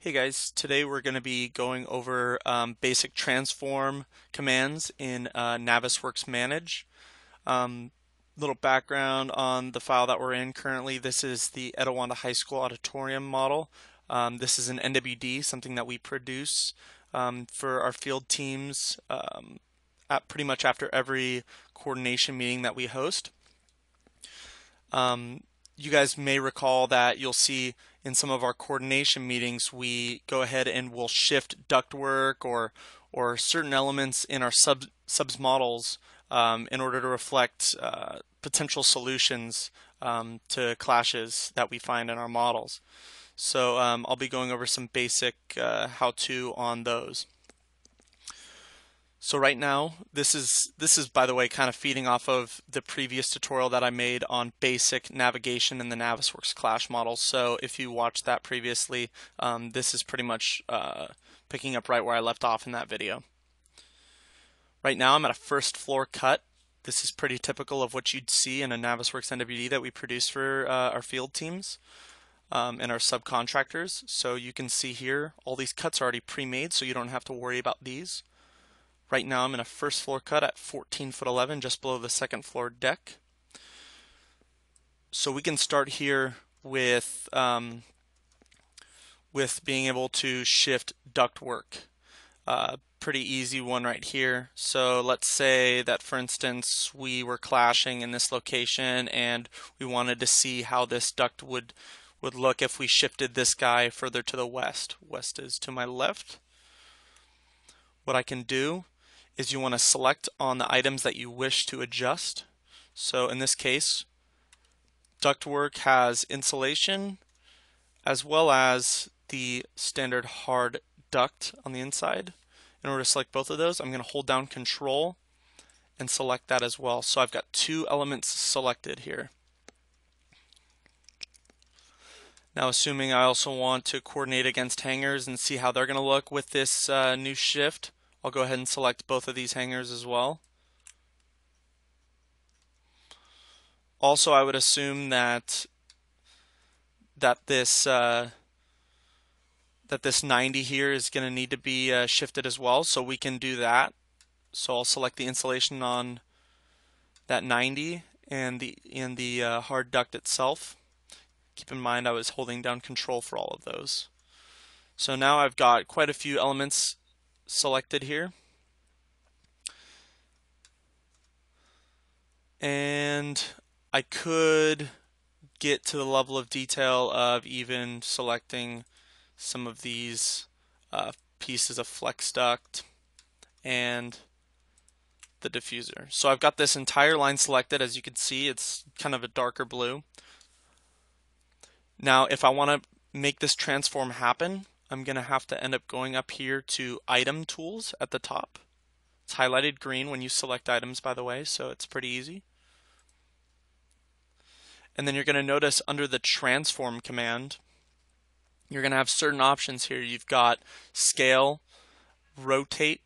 Hey guys, today we're going to be going over basic transform commands in Navisworks Manage. Um, Little background on the file that we're in currently. This is the Etiwanda High School auditorium model. This is an NWD, something that we produce for our field teams at pretty much after every coordination meeting that we host. You guys may recall that you'll see in some of our coordination meetings we go ahead and we'll shift ductwork or certain elements in our subs models in order to reflect potential solutions to clashes that we find in our models. So I'll be going over some basic how-to on those. So right now, this is by the way kind of feeding off of the previous tutorial that I made on basic navigation in the Navisworks Clash model. So if you watched that previously, this is pretty much picking up right where I left off in that video. Right now I'm at a first floor cut. This is pretty typical of what you'd see in a Navisworks NWD that we produce for our field teams and our subcontractors. So you can see here all these cuts are already pre-made, so you don't have to worry about these. Right now I'm in a first floor cut at 14 foot 11 just below the second floor deck. So we can start here with being able to shift ductwork. Pretty easy one right here. So let's say that for instance we were clashing in this location and we wanted to see how this duct would look if we shifted this guy further to the west. West is to my left. What I can do is you want to select on the items that you wish to adjust. So in this case, ductwork has insulation as well as the standard hard duct on the inside. In order to select both of those, I'm going to hold down Control and select that as well. So I've got two elements selected here. Now assuming I also want to coordinate against hangers and see how they're going to look with this new shift, I'll go ahead and select both of these hangers as well. Also, I would assume that this 90 here is going to need to be shifted as well, so we can do that. So I'll select the insulation on that 90 and the hard duct itself. Keep in mind I was holding down Control for all of those. So now I've got quite a few elements selected here, and I could get to the level of detail of even selecting some of these pieces of flex duct and the diffuser. So I've got this entire line selected. As you can see, it's kind of a darker blue. Now if I want to make this transform happen, I'm going to have to end up going up here to Item Tools at the top. It's highlighted green when you select items, by the way, so it's pretty easy. And then you're going to notice under the Transform command, you're going to have certain options here. You've got Scale, Rotate,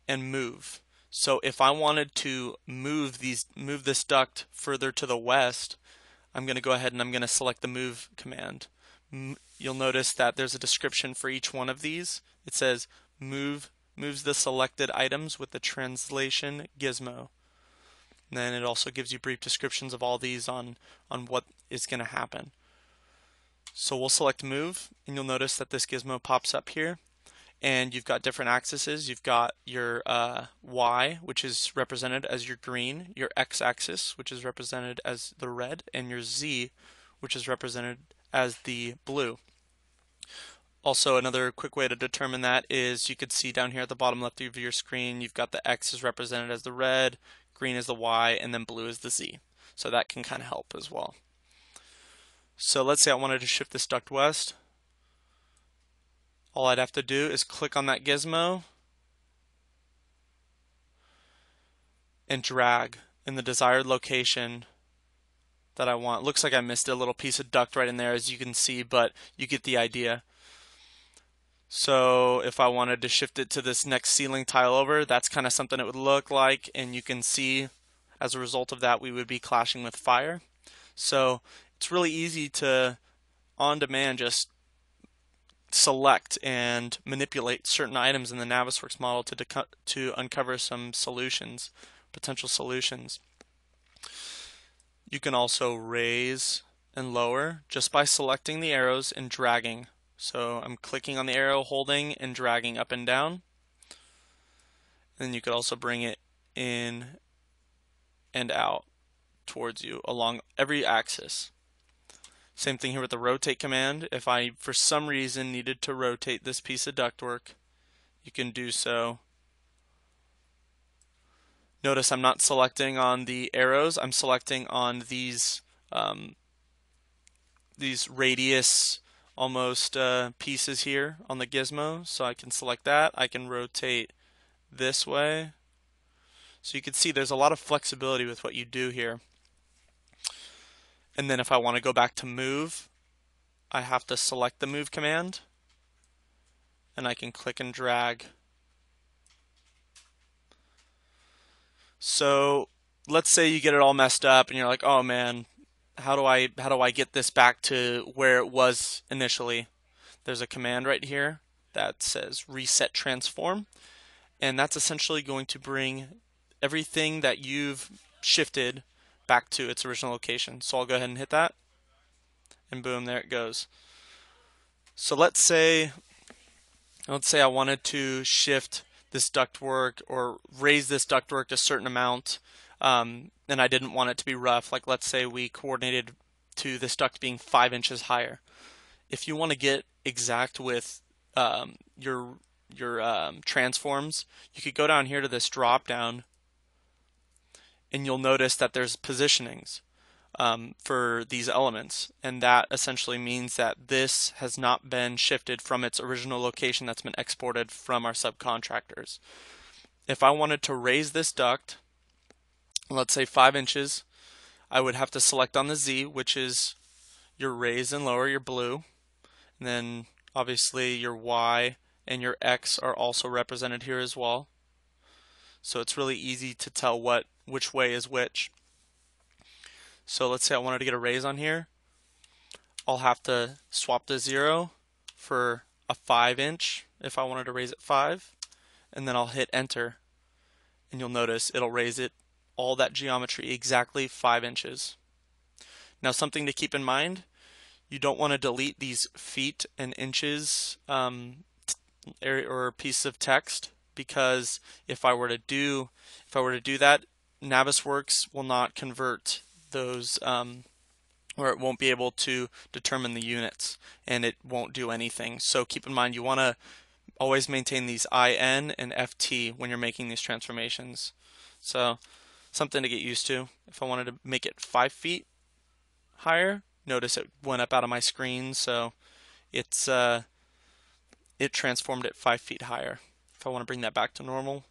and Move. So if I wanted to move this duct further to the west, I'm going to go ahead and I'm going to select the Move command. You'll notice that there's a description for each one of these. It says moves the selected items with the translation gizmo. And then it also gives you brief descriptions of all these on what is going to happen. So we'll select move, and you'll notice that this gizmo pops up here. And you've got different axes. You've got your Y, which is represented as your green, your X axis, which is represented as the red, and your Z, which is represented as the blue. Also, another quick way to determine that is you could see down here at the bottom left of your screen, you've got the X is represented as the red, green is the Y, and then blue is the Z. So that can kind of help as well. So let's say I wanted to shift this duct west. All I'd have to do is click on that gizmo and drag in the desired location that I want. Looks like I missed a little piece of duct right in there, as you can see, but you get the idea. So if I wanted to shift it to this next ceiling tile over, that's kind of something it would look like, and you can see as a result of that we would be clashing with fire. So it's really easy to on demand just select and manipulate certain items in the Navisworks model to uncover some solutions, potential solutions. You can also raise and lower just by selecting the arrows and dragging. So I'm clicking on the arrow, holding and dragging up and down. And you could also bring it in and out towards you along every axis. Same thing here with the rotate command. If I for some reason needed to rotate this piece of ductwork, you can do so. Notice I'm not selecting on the arrows, I'm selecting on these radius almost pieces here on the gizmo. So I can select that. I can rotate this way. So you can see there's a lot of flexibility with what you do here. And then if I want to go back to move, I have to select the move command and I can click and drag. So let's say you get it all messed up and you're like, oh man, how do I get this back to where it was initially? There's a command right here that says reset transform, and that's essentially going to bring everything that you've shifted back to its original location. So I'll go ahead and hit that, and boom, there it goes. So let's say I wanted to shift this ductwork or raise this ductwork a certain amount, and I didn't want it to be rough. Like let's say we coordinated to this duct being 5 inches higher. If you want to get exact with your transforms, you could go down here to this drop down, and you'll notice that there's positionings for these elements, and that essentially means that this has not been shifted from its original location that's been exported from our subcontractors. If I wanted to raise this duct, let's say 5 inches, I would have to select on the Z, which is your raise and lower, your blue, and then obviously your Y and your X are also represented here as well. So it's really easy to tell which way is which. So let's say I wanted to get a raise on here. I'll have to swap the 0 for a 5 inch if I wanted to raise it 5, and then I'll hit enter, and you'll notice it'll raise it all that geometry exactly 5 inches. Now something to keep in mind, you don't want to delete these feet and inches or piece of text, because if I were to do that, Navisworks will not convert those, or it won't be able to determine the units, and it won't do anything. So keep in mind, you want to always maintain these IN and FT when you're making these transformations. So something to get used to. If I wanted to make it 5 feet higher, notice it went up out of my screen, so it transformed it 5 feet higher. If I want to bring that back to normal,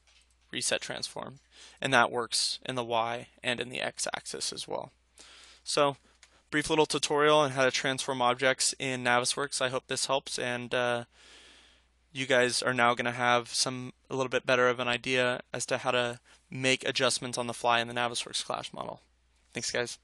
reset transform, and that works in the Y and in the X axis as well. So brief little tutorial on how to transform objects in Navisworks. I hope this helps, and you guys are now going to have a little bit better of an idea as to how to make adjustments on the fly in the Navisworks clash model. Thanks guys.